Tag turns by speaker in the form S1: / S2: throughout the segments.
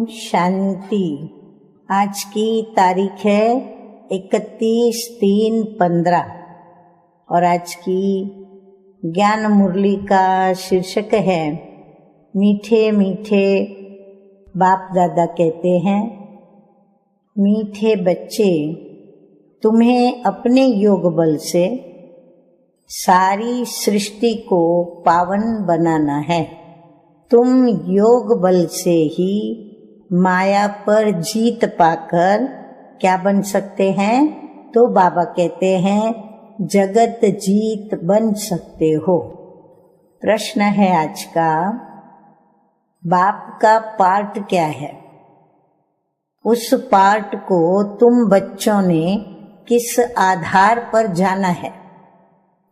S1: शांति। आज की तारीख है 31/3/15 और आज की ज्ञान मुरली का शीर्षक है मीठे मीठे बाप दादा कहते हैं, मीठे बच्चे, तुम्हें अपने योग बल से सारी सृष्टि को पावन बनाना है। तुम योग बल से ही माया पर जीत पाकर क्या बन सकते हैं? तो बाबा कहते हैं जगत जीत बन सकते हो। प्रश्न है आज का, बाप का पार्ट क्या है? उस पार्ट को तुम बच्चों ने किस आधार पर जाना है?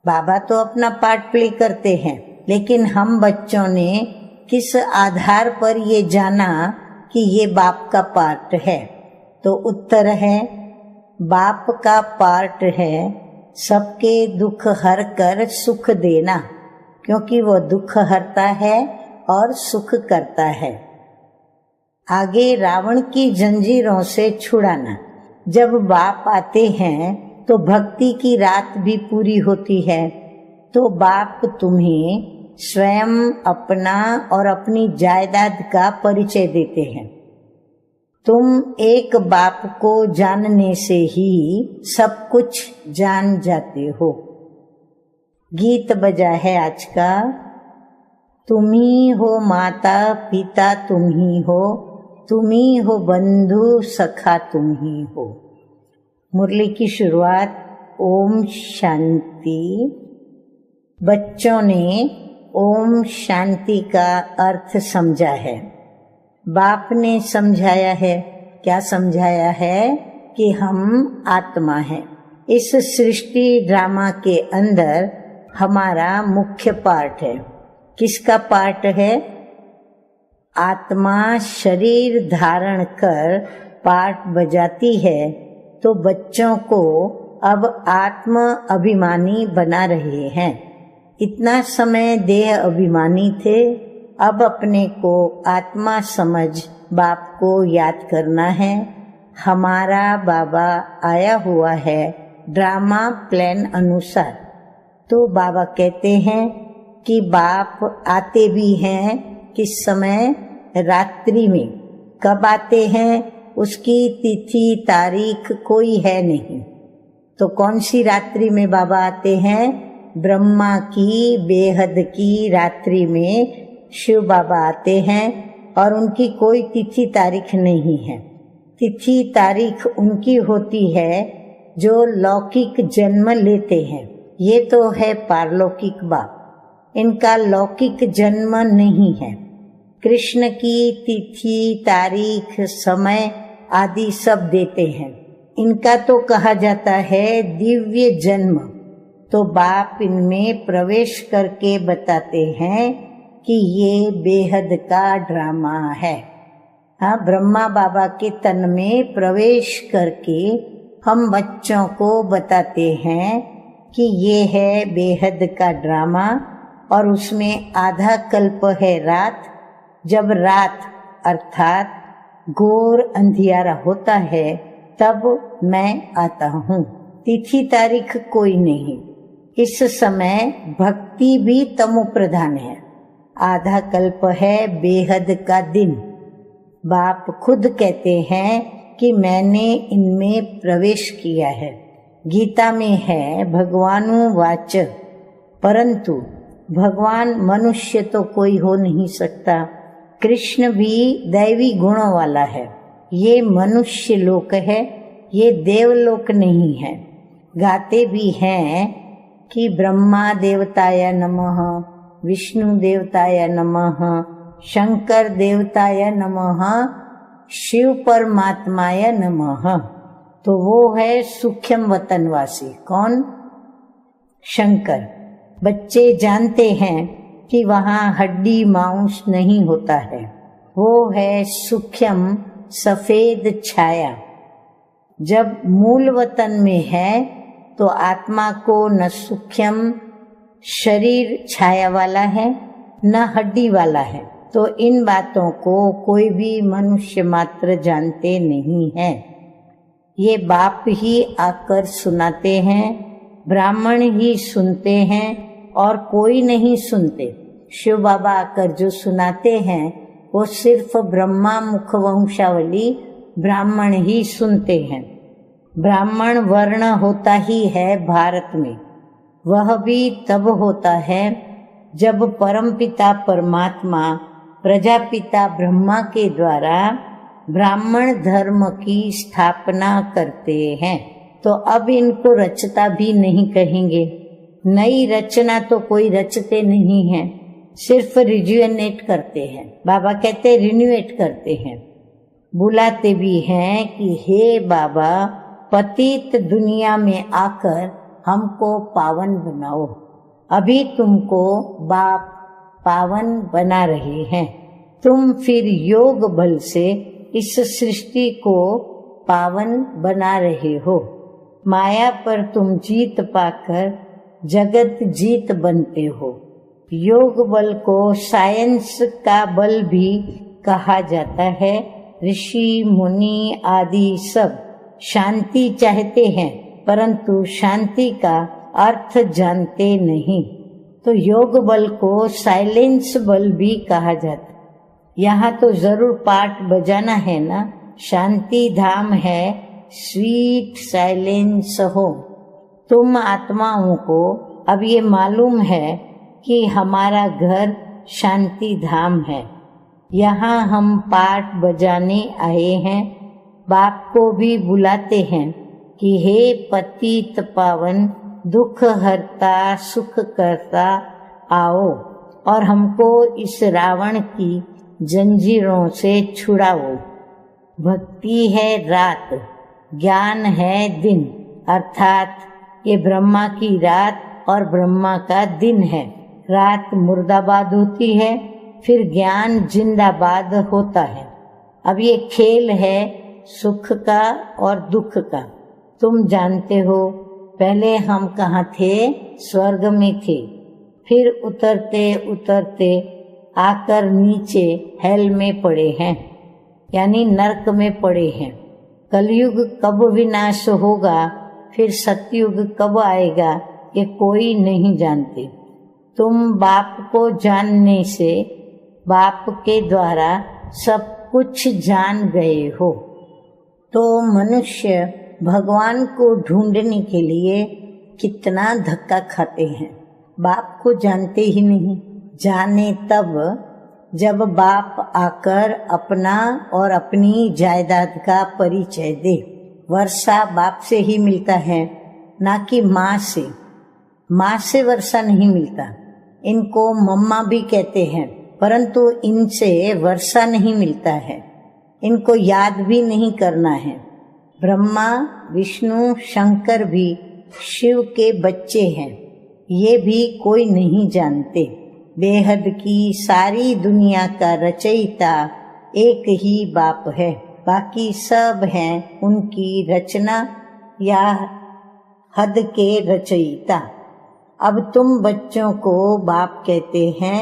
S1: बाबा तो अपना पार्ट प्ले करते हैं, लेकिन हम बच्चों ने किस आधार पर ये जाना कि ये बाप का पार्ट है? तो उत्तर है, बाप का पार्ट है सबके दुख हर कर सुख देना, क्योंकि वो दुख हरता है और सुख करता है। आगे रावण की जंजीरों से छुड़ाना। जब बाप आते हैं तो भक्ति की रात भी पूरी होती है। तो बाप तुम्हें स्वयं अपना और अपनी जायदाद का परिचय देते हैं। तुम एक बाप को जानने से ही सब कुछ जान जाते हो। गीत बजा है आज का, तुम ही हो माता पिता, तुम ही हो बंधु सखा, तुम ही हो। मुरली की शुरुआत ओम शांति। बच्चों ने ओम शांति का अर्थ समझा है। बाप ने समझाया है, क्या समझाया है? कि हम आत्मा हैं। इस सृष्टि ड्रामा के अंदर हमारा मुख्य पार्ट है। किसका पार्ट है? आत्मा शरीर धारण कर पार्ट बजाती है। तो बच्चों को अब आत्म अभिमानी बना रहे हैं। इतना समय देह अभिमानी थे, अब अपने को आत्मा समझ बाप को याद करना है। हमारा बाबा आया हुआ है ड्रामा प्लान अनुसार। तो बाबा कहते हैं कि बाप आते भी हैं किस समय? रात्रि में। कब आते हैं? उसकी तिथि तारीख कोई है नहीं। तो कौन सी रात्रि में बाबा आते हैं? ब्रह्मा की बेहद की रात्रि में शिव बाबा आते हैं और उनकी कोई तिथि तारीख नहीं है। तिथि तारीख उनकी होती है जो लौकिक जन्म लेते हैं। ये तो है पारलौकिक बाप, इनका लौकिक जन्म नहीं है। कृष्ण की तिथि तारीख समय आदि सब देते हैं। इनका तो कहा जाता है दिव्य जन्म। तो बाप इनमें प्रवेश करके बताते हैं कि ये बेहद का ड्रामा है। हाँ, ब्रह्मा बाबा के तन में प्रवेश करके हम बच्चों को बताते हैं कि ये है बेहद का ड्रामा। और उसमें आधा कल्प है रात। जब रात अर्थात घोर अंधियारा होता है तब मैं आता हूँ। तिथि तारीख कोई नहीं। इस समय भक्ति भी तमो प्रधान है। आधा कल्प है बेहद का दिन। बाप खुद कहते हैं कि मैंने इनमें प्रवेश किया है। गीता में है भगवानु वाच, परंतु भगवान मनुष्य तो कोई हो नहीं सकता। कृष्ण भी दैवी गुणों वाला है। ये मनुष्य लोक है, ये देवलोक नहीं है। गाते भी हैं कि ब्रह्मा देवताय नमः, विष्णु देवताय नमः, शंकर देवताय नमः, शिव परमात्माय नमः। तो वो है सूक्ष्म वतनवासी। कौन? शंकर। बच्चे जानते हैं कि वहाँ हड्डी मांस नहीं होता है, वो है सूक्ष्म सफेद छाया। जब मूल वतन में है तो आत्मा को न सूक्ष्म शरीर छाया वाला है न हड्डी वाला है। तो इन बातों को कोई भी मनुष्य मात्र जानते नहीं है। ये बाप ही आकर सुनाते हैं, ब्राह्मण ही सुनते हैं और कोई नहीं सुनते। शिव बाबा आकर जो सुनाते हैं वो सिर्फ ब्रह्मा मुख वंशावली ब्राह्मण ही सुनते हैं। ब्राह्मण वर्ण होता ही है भारत में, वह भी तब होता है जब परमपिता परमात्मा प्रजापिता ब्रह्मा के द्वारा ब्राह्मण धर्म की स्थापना करते हैं। तो अब इनको रचता भी नहीं कहेंगे। नई रचना तो कोई रचते नहीं हैं, सिर्फ रिज्यूनेट करते हैं। बाबा कहते रिन्यूएट करते हैं। बुलाते भी हैं कि हे बाबा, पतित दुनिया में आकर हमको पावन बनाओ। अभी तुमको बाप पावन बना रहे हैं। तुम फिर योग बल से इस सृष्टि को पावन बना रहे हो। माया पर तुम जीत पाकर जगत जीत बनते हो। योग बल को साइंस का बल भी कहा जाता है। ऋषि मुनि आदि सब शांति चाहते हैं, परंतु शांति का अर्थ जानते नहीं। तो योग बल को साइलेंस बल भी कहा जाता। यहाँ तो जरूर पाठ बजाना है ना। शांति धाम है, स्वीट साइलेंस हो। तुम आत्माओं को अब ये मालूम है कि हमारा घर शांति धाम है। यहाँ हम पाठ बजाने आए हैं। बाप को भी बुलाते हैं कि हे पतित पावन, दुख हरता सुख करता, आओ और हमको इस रावण की जंजीरों से छुड़ाओ। भक्ति है रात, ज्ञान है दिन, अर्थात ये ब्रह्मा की रात और ब्रह्मा का दिन है। रात मुर्दाबाद होती है, फिर ज्ञान जिंदाबाद होता है। अब ये खेल है सुख का और दुख का। तुम जानते हो पहले हम कहाँ थे? स्वर्ग में थे। फिर उतरते उतरते आकर नीचे हेल में पड़े हैं, यानी नरक में पड़े हैं। कलयुग कब विनाश होगा, फिर सतयुग कब आएगा, ये कोई नहीं जानते। तुम बाप को जानने से बाप के द्वारा सब कुछ जान गए हो। तो मनुष्य भगवान को ढूंढने के लिए कितना धक्का खाते हैं। बाप को जानते ही नहीं। जाने तब जब बाप आकर अपना और अपनी जायदाद का परिचय दे। वर्षा बाप से ही मिलता है, ना कि माँ से। माँ से वर्षा नहीं मिलता। इनको मम्मा भी कहते हैं, परंतु इनसे वर्षा नहीं मिलता है। इनको याद भी नहीं करना है। ब्रह्मा विष्णु शंकर भी शिव के बच्चे हैं, ये भी कोई नहीं जानते। बेहद की सारी दुनिया का रचयिता एक ही बाप है, बाकी सब हैं उनकी रचना या हद के रचयिता। अब तुम बच्चों को बाप कहते हैं,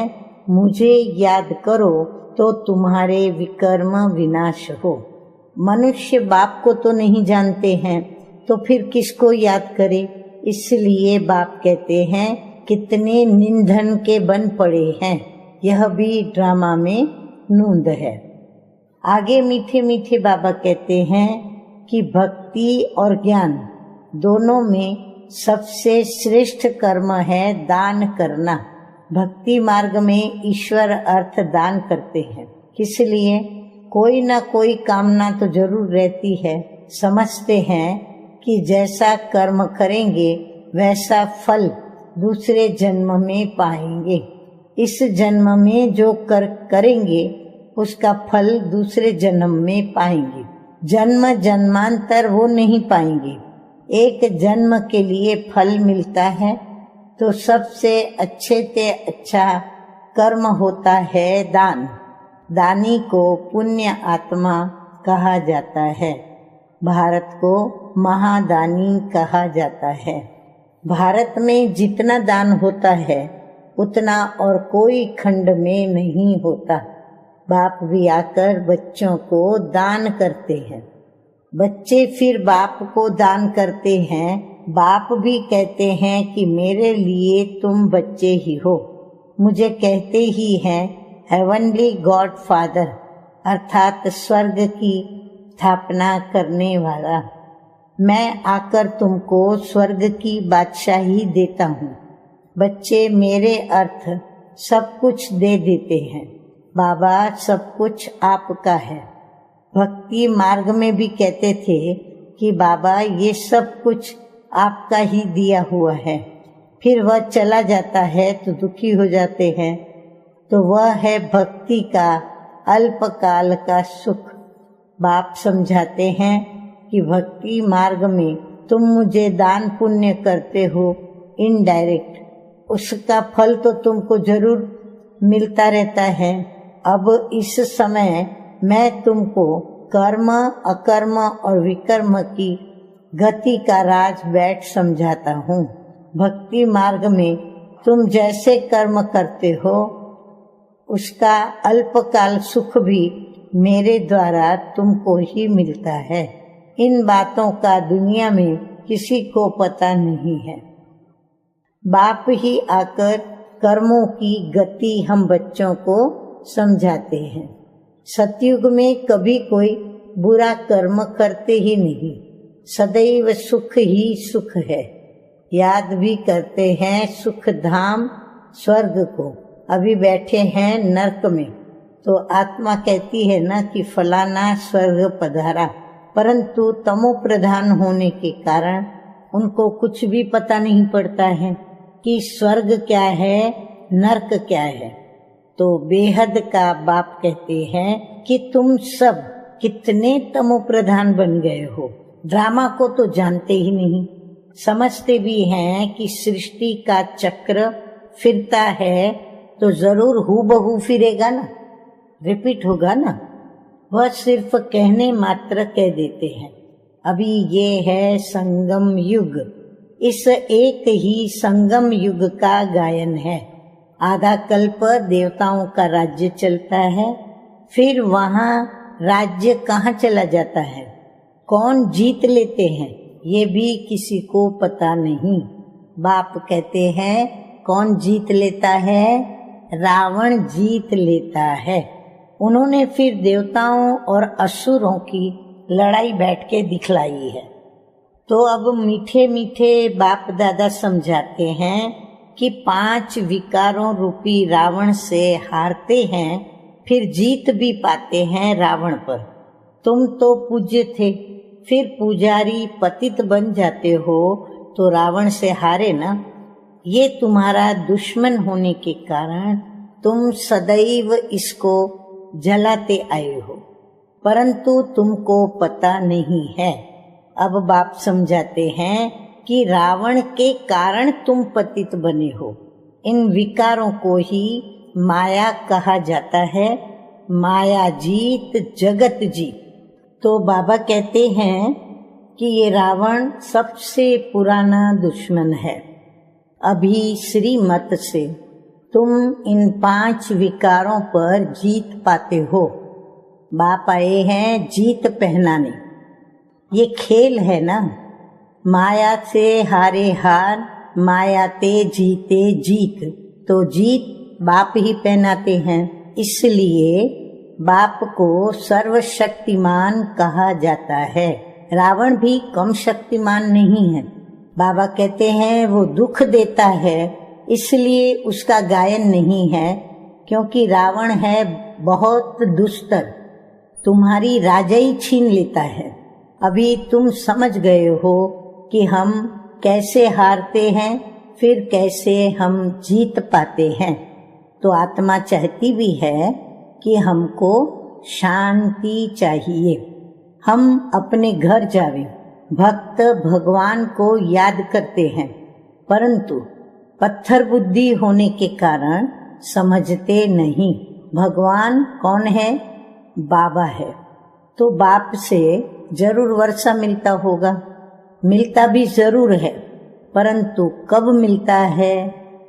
S1: मुझे याद करो तो तुम्हारे विकर्म विनाश हो। मनुष्य बाप को तो नहीं जानते हैं, तो फिर किसको याद करे? इसलिए बाप कहते हैं कितने निंदन के बन पड़े हैं। यह भी ड्रामा में नूंद है। आगे मीठे मीठे बाबा कहते हैं कि भक्ति और ज्ञान दोनों में सबसे श्रेष्ठ कर्म है दान करना। भक्ति मार्ग में ईश्वर अर्थ दान करते हैं। किस लिए? कोई ना कोई कामना तो जरूर रहती है। समझते हैं कि जैसा कर्म करेंगे वैसा फल दूसरे जन्म में पाएंगे। इस जन्म में जो करेंगे उसका फल दूसरे जन्म में पाएंगे। जन्म जन्मांतर वो नहीं पाएंगे। एक जन्म के लिए फल मिलता है, तो सबसे अच्छे से अच्छा कर्म होता है दान। दानी को पुण्य आत्मा कहा जाता है। भारत को महादानी कहा जाता है। भारत में जितना दान होता है उतना और कोई खंड में नहीं होता। बाप भी आकर बच्चों को दान करते हैं। बच्चे फिर बाप को दान करते हैं। बाप भी कहते हैं कि मेरे लिए तुम बच्चे ही हो। मुझे कहते ही हैं हेवनली गॉड फादर, अर्थात स्वर्ग की स्थापना करने वाला। मैं आकर तुमको स्वर्ग की बादशाही देता हूँ। बच्चे मेरे अर्थ सब कुछ दे देते हैं। बाबा सब कुछ आपका है। भक्ति मार्ग में भी कहते थे कि बाबा ये सब कुछ आपका ही दिया हुआ है। फिर वह चला जाता है तो दुखी हो जाते हैं। तो वह है भक्ति का अल्पकाल का सुख। बाप समझाते हैं कि भक्ति मार्ग में तुम मुझे दान पुण्य करते हो इनडायरेक्ट, उसका फल तो तुमको जरूर मिलता रहता है। अब इस समय मैं तुमको कर्म, अकर्म और विकर्म की गति का राज बैठ समझाता हूँ। भक्ति मार्ग में तुम जैसे कर्म करते हो उसका अल्पकाल सुख भी मेरे द्वारा तुमको ही मिलता है। इन बातों का दुनिया में किसी को पता नहीं है। बाप ही आकर कर्मों की गति हम बच्चों को समझाते हैं। सतयुग में कभी कोई बुरा कर्म करते ही नहीं, सदैव सुख ही सुख है। याद भी करते हैं सुख धाम स्वर्ग को। अभी बैठे हैं नरक में तो आत्मा कहती है ना कि फलाना स्वर्ग पधारा, परंतु तमो प्रधान होने के कारण उनको कुछ भी पता नहीं पड़ता है कि स्वर्ग क्या है, नरक क्या है। तो बेहद का बाप कहते हैं कि तुम सब कितने तमो प्रधान बन गए हो। ड्रामा को तो जानते ही नहीं, समझते भी हैं कि सृष्टि का चक्र फिरता है तो जरूर हूबहू फिरेगा ना, रिपीट होगा ना। वह सिर्फ कहने मात्र कह देते हैं। अभी ये है संगम युग। इस एक ही संगम युग का गायन है। आधा कल्प देवताओं का राज्य चलता है, फिर वहाँ राज्य कहाँ चला जाता है, कौन जीत लेते हैं, ये भी किसी को पता नहीं। बाप कहते हैं कौन जीत लेता है, रावण जीत लेता है। उन्होंने फिर देवताओं और असुरों की लड़ाई बैठ के दिखलाई है। तो अब मीठे मीठे बाप दादा समझाते हैं कि 5 विकारों रूपी रावण से हारते हैं, फिर जीत भी पाते हैं रावण पर। तुम तो पूज्य थे, फिर पुजारी पतित बन जाते हो तो रावण से हारे ना। ये तुम्हारा दुश्मन होने के कारण तुम सदैव इसको जलाते आए हो, परंतु तुमको पता नहीं है। अब बाप समझाते हैं कि रावण के कारण तुम पतित बने हो। इन विकारों को ही माया कहा जाता है। माया जीत जगत जीत। तो बाबा कहते हैं कि ये रावण सबसे पुराना दुश्मन है। अभी श्रीमत से तुम इन 5 विकारों पर जीत पाते हो। बाप आए हैं जीत पहनाने। ये खेल है ना, माया से हारे हार, माया ते जीते जीत। तो जीत बाप ही पहनाते हैं, इसलिए बाप को सर्वशक्तिमान कहा जाता है। रावण भी कम शक्तिमान नहीं है। बाबा कहते हैं वो दुख देता है, इसलिए उसका गायन नहीं है, क्योंकि रावण है बहुत दुस्तर, तुम्हारी राजाई छीन लेता है। अभी तुम समझ गए हो कि हम कैसे हारते हैं, फिर कैसे हम जीत पाते हैं। तो आत्मा चाहती भी है कि हमको शांति चाहिए, हम अपने घर जावें। भक्त भगवान को याद करते हैं, परंतु पत्थर बुद्धि होने के कारण समझते नहीं। भगवान कौन है? बाबा है। तो बाप से जरूर वर्षा मिलता होगा, मिलता भी जरूर है, परंतु कब मिलता है,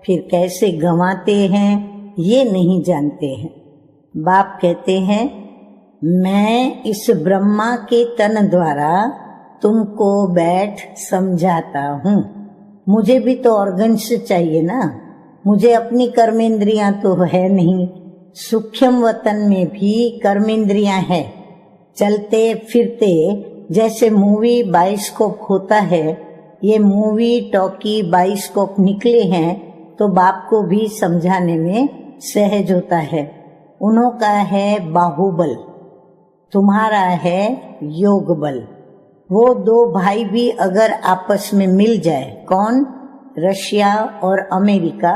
S1: फिर कैसे गंवाते हैं, ये नहीं जानते हैं। बाप कहते हैं, मैं इस ब्रह्मा के तन द्वारा तुमको बैठ समझाता हूँ। मुझे भी तो ऑर्गन्स चाहिए ना, मुझे अपनी कर्मेंद्रियां तो है नहीं। सूक्ष्म वतन में भी कर्मेंद्रियां है। चलते फिरते जैसे मूवी बाइस्कोप होता है, ये मूवी टॉकी बाइस्कोप निकले हैं तो बाप को भी समझाने में सहज होता है। उन्हों का है बाहुबल, तुम्हारा है योग बल। वो दो भाई भी अगर आपस में मिल जाए, कौन? रशिया और अमेरिका,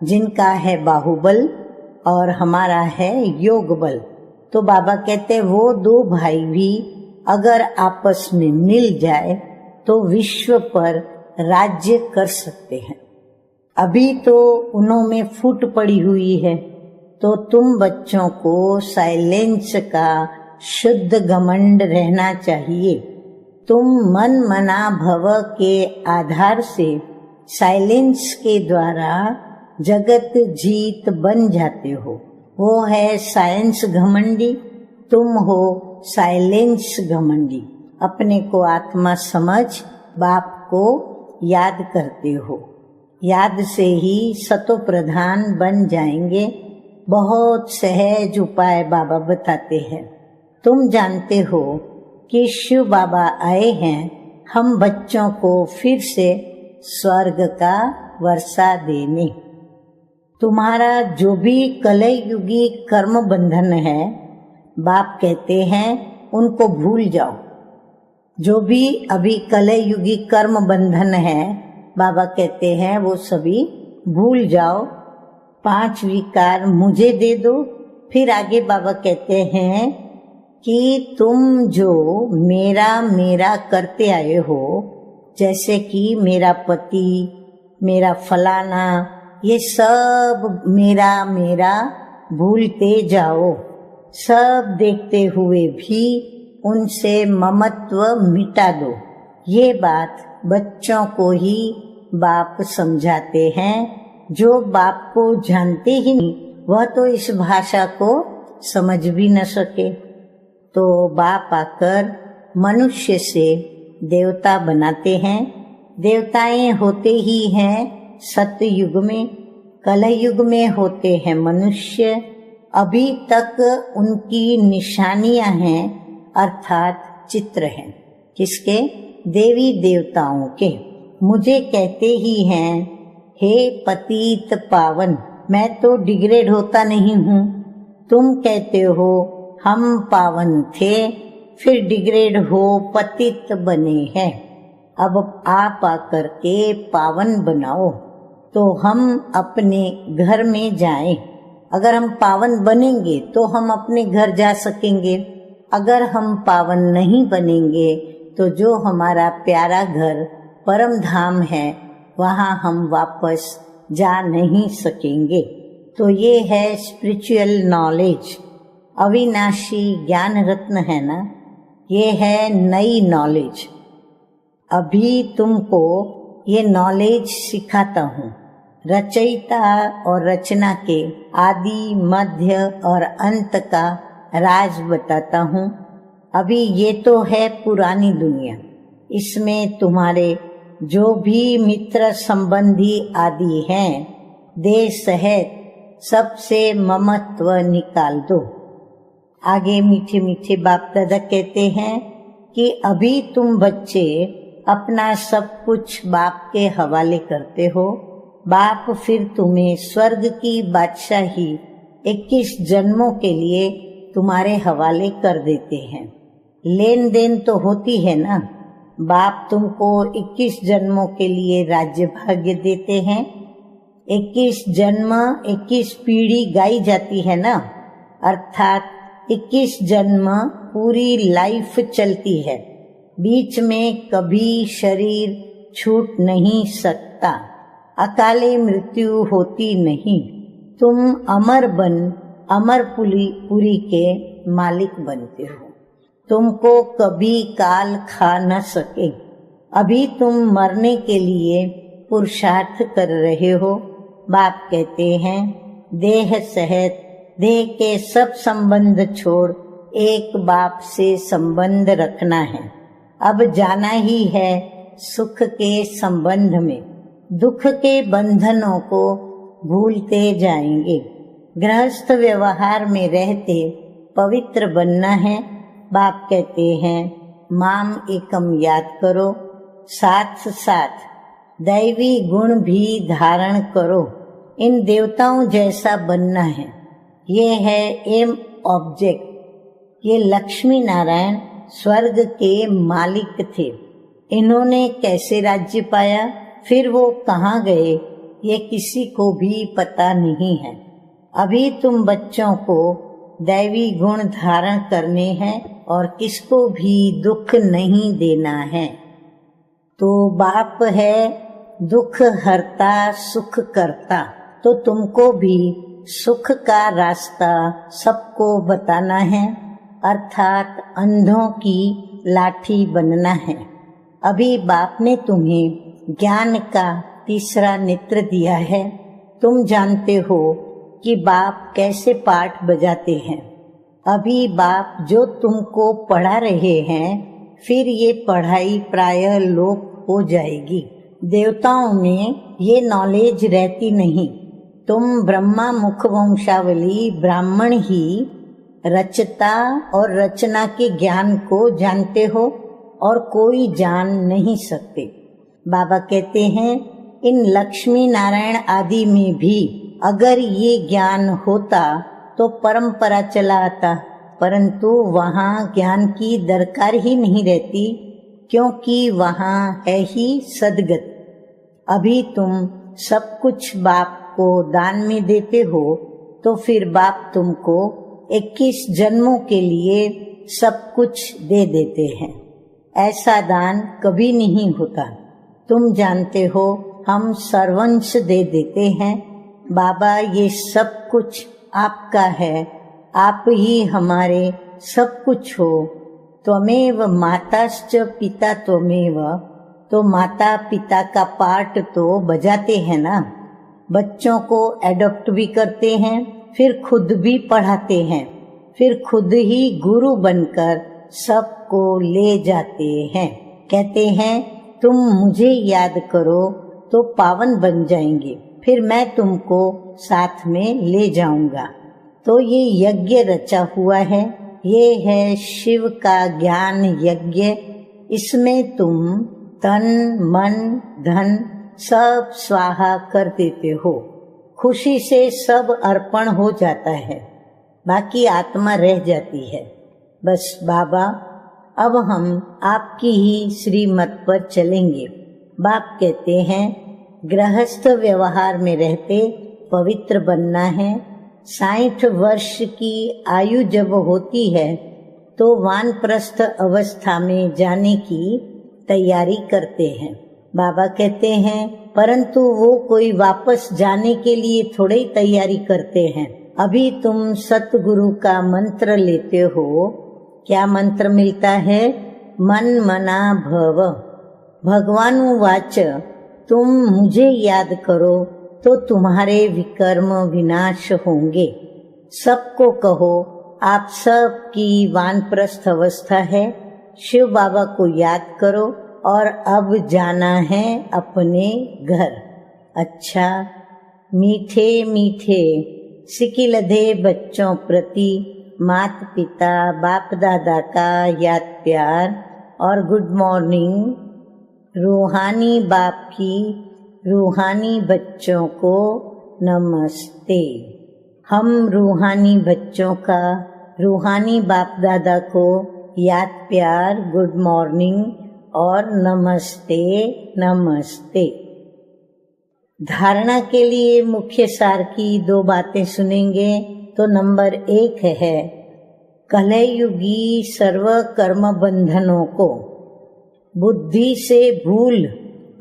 S1: जिनका है बाहुबल और हमारा है योग बल। तो बाबा कहते वो दो भाई भी अगर आपस में मिल जाए तो विश्व पर राज्य कर सकते हैं। अभी तो उन्हों में फूट पड़ी हुई है। तो तुम बच्चों को साइलेंस का शुद्ध घमंड रहना चाहिए। तुम मन मना भव के आधार से साइलेंस के द्वारा जगत जीत बन जाते हो। वो है साइंस घमंडी, तुम हो साइलेंस घमंडी। अपने को आत्मा समझ बाप को याद करते हो। याद से ही सतो प्रधान बन जाएंगे। बहुत सहज उपाय बाबा बताते हैं। तुम जानते हो कि शिव बाबा आए हैं हम बच्चों को फिर से स्वर्ग का वर्षा देने। तुम्हारा जो भी कलयुगी कर्म बंधन है, बाप कहते हैं उनको भूल जाओ। जो भी अभी कलयुगी कर्म बंधन है, बाबा कहते हैं वो सभी भूल जाओ। 5 विकार मुझे दे दो। फिर आगे बाबा कहते हैं कि तुम जो मेरा मेरा करते आए हो, जैसे कि मेरा पति, मेरा फलाना, ये सब मेरा मेरा भूलते जाओ। सब देखते हुए भी उनसे ममत्व मिटा दो। ये बात बच्चों को ही बाप समझाते हैं। जो बाप को जानते ही नहीं, वह तो इस भाषा को समझ भी न सके। तो बाप आकर मनुष्य से देवता बनाते हैं। देवताएं होते ही हैं सत्य युग में, कलयुग में होते हैं मनुष्य। अभी तक उनकी निशानियां हैं, अर्थात चित्र हैं। किसके? देवी देवताओं के। मुझे कहते ही हैं, हे पतित पावन, मैं तो डिग्रेड होता नहीं हूँ। तुम कहते हो हम पावन थे, फिर डिग्रेड हो पतित बने हैं। अब आप आकर के पावन बनाओ तो हम अपने घर में जाएं। अगर हम पावन बनेंगे तो हम अपने घर जा सकेंगे। अगर हम पावन नहीं बनेंगे तो जो हमारा प्यारा घर परम धाम है, वहाँ हम वापस जा नहीं सकेंगे। तो ये है स्पिरिचुअल नॉलेज। अविनाशी ज्ञान रत्न है ना, ये है नई नॉलेज। अभी तुमको ये नॉलेज सिखाता हूँ। रचयिता और रचना के आदि मध्य और अंत का राज बताता हूँ। अभी ये तो है पुरानी दुनिया, इसमें तुम्हारे जो भी मित्र संबंधी आदि हैं, देह सहित सबसे ममत्व निकाल दो। आगे मीठे मीठे बाप दादा कहते हैं कि अभी तुम बच्चे अपना सब कुछ बाप के हवाले करते हो। बाप फिर तुम्हें स्वर्ग की बादशाही 21 जन्मों के लिए तुम्हारे हवाले कर देते हैं। लेन देन तो होती है ना। बाप तुमको 21 जन्मों के लिए राज्य भाग्य देते हैं। 21 जन्म 21 पीढ़ी गाई जाती है ना, अर्थात 21 जन्म पूरी लाइफ चलती है। बीच में कभी शरीर छूट नहीं सकता, अकाले मृत्यु होती नहीं। तुम अमर बन अमरपुरी के मालिक बनते हो। तुमको कभी काल खा न सके। अभी तुम मरने के लिए पुरुषार्थ कर रहे हो। बाप कहते हैं देह सहित देह के सब संबंध छोड़ एक बाप से संबंध रखना है। अब जाना ही है सुख के संबंध में। दुख के बंधनों को भूलते जाएंगे। गृहस्थ व्यवहार में रहते पवित्र बनना है। बाप कहते हैं माम एकम याद करो, साथ साथ दैवी गुण भी धारण करो। इन देवताओं जैसा बनना है। ये है एम ऑब्जेक्ट। ये लक्ष्मी नारायण स्वर्ग के मालिक थे। इन्होंने कैसे राज्य पाया, फिर वो कहाँ गए, ये किसी को भी पता नहीं है। अभी तुम बच्चों को दैवी गुण धारण करने हैं और किसको भी दुख नहीं देना है। तो बाप है दुख हरता सुख करता, तो तुमको भी सुख का रास्ता सबको बताना है, अर्थात अंधों की लाठी बनना है। अभी बाप ने तुम्हें ज्ञान का तीसरा नेत्र दिया है। तुम जानते हो कि बाप कैसे पाठ बजाते हैं। अभी बाप जो तुमको पढ़ा रहे हैं, फिर ये पढ़ाई प्रायः लोप हो जाएगी। देवताओं में ये नॉलेज रहती नहीं। तुम ब्रह्मा मुख वंशावली ब्राह्मण ही रचता और रचना के ज्ञान को जानते हो और कोई जान नहीं सकते। बाबा कहते हैं इन लक्ष्मी नारायण आदि में भी अगर ये ज्ञान होता तो परंपरा चला आता, परंतु वहाँ ज्ञान की दरकार ही नहीं रहती, क्योंकि वहाँ है ही सदगत। अभी तुम सब कुछ बाप को दान में देते हो, तो फिर बाप तुमको 21 जन्मों के लिए सब कुछ दे देते हैं। ऐसा दान कभी नहीं होता। तुम जानते हो हम सर्वंश दे देते हैं। बाबा ये सब कुछ आपका है, आप ही हमारे सब कुछ हो। त्वमेव माताश्च पिता त्वमेव, तो माता पिता का पार्ट तो बजाते हैं ना। बच्चों को एडॉप्ट भी करते हैं, फिर खुद भी पढ़ाते हैं, फिर खुद ही गुरु बनकर सबको ले जाते हैं। कहते हैं तुम मुझे याद करो तो पावन बन जाएंगे, फिर मैं तुमको साथ में ले जाऊंगा। तो ये यज्ञ रचा हुआ है, ये है शिव का ज्ञान यज्ञ। इसमें तुम तन मन धन सब स्वाहा कर देते हो। खुशी से सब अर्पण हो जाता है, बाकी आत्मा रह जाती है। बस बाबा अब हम आपकी ही श्रीमत पर चलेंगे। बाप कहते हैं गृहस्थ व्यवहार में रहते पवित्र बनना है। 60 वर्ष की आयु जब होती है तो वानप्रस्थ अवस्था में जाने की तैयारी करते हैं। बाबा कहते हैं परंतु वो कोई वापस जाने के लिए थोड़े ही तैयारी करते हैं। अभी तुम सतगुरु का मंत्र लेते हो। क्या मंत्र मिलता है? मन मना भव। भगवान वाच तुम मुझे याद करो तो तुम्हारे विकर्म विनाश होंगे। सबको कहो आप सब की वानप्रस्थ अवस्था है। शिव बाबा को याद करो और अब जाना है अपने घर। अच्छा, मीठे मीठे सिकिलधे बच्चों प्रति मात पिता बाप दादा का याद प्यार और गुड मॉर्निंग। रूहानी बाप की रूहानी बच्चों को नमस्ते। हम रूहानी बच्चों का रूहानी बाप दादा को याद प्यार गुड मॉर्निंग और नमस्ते नमस्ते। धारणा के लिए मुख्य सार की 2 बातें सुनेंगे। तो नंबर 1 है कलयुगी सर्व कर्म बंधनों को बुद्धि से भूल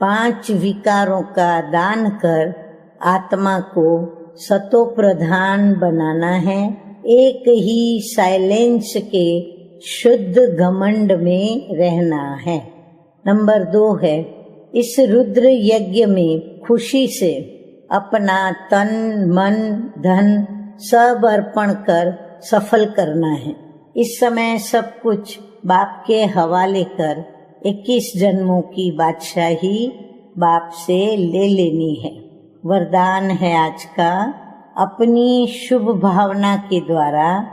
S1: 5 विकारों का दान कर आत्मा को सतो प्रधान बनाना है। एक ही साइलेंस के शुद्ध घमंड में रहना है। नंबर 2 है इस रुद्र यज्ञ में खुशी से अपना तन मन धन सब अर्पण कर सफल करना है। इस समय सब कुछ बाप के हवाले कर 21 जन्मों की बादशाही बाप से ले लेनी है। वरदान है आज का, अपनी शुभ भावना के द्वारा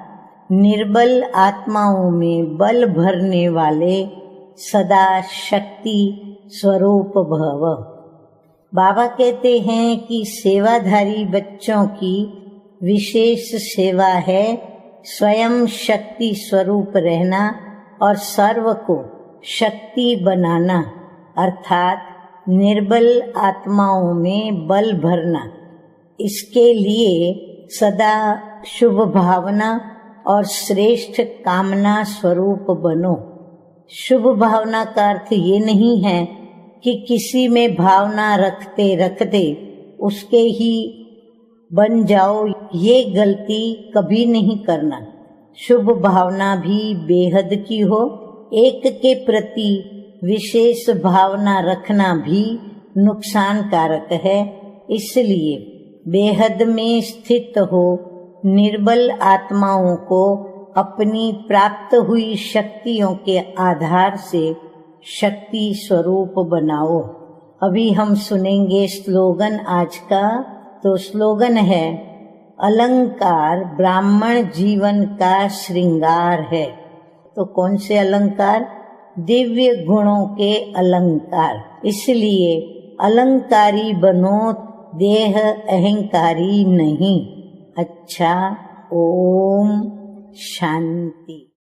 S1: निर्बल आत्माओं में बल भरने वाले सदा शक्ति स्वरूप भव। बाबा कहते हैं कि सेवाधारी बच्चों की विशेष सेवा है स्वयं शक्ति स्वरूप रहना और सर्व को शक्ति बनाना, अर्थात निर्बल आत्माओं में बल भरना। इसके लिए सदा शुभ भावना और श्रेष्ठ कामना स्वरूप बनो। शुभ भावना का अर्थ ये नहीं है कि किसी में भावना रखते रखते उसके ही बन जाओ, ये गलती कभी नहीं करना। शुभ भावना भी बेहद की हो, एक के प्रति विशेष भावना रखना भी नुकसानकारक है। इसलिए बेहद में स्थित हो निर्बल आत्माओं को अपनी प्राप्त हुई शक्तियों के आधार से शक्ति स्वरूप बनाओ। अभी हम सुनेंगे स्लोगन आज का। तो स्लोगन है, अलंकार ब्राह्मण जीवन का श्रृंगार है। तो कौन से अलंकार? दिव्य गुणों के अलंकार। इसलिए अलंकारी बनो, देह अहंकारी नहीं। अच्छा, ओम शांति।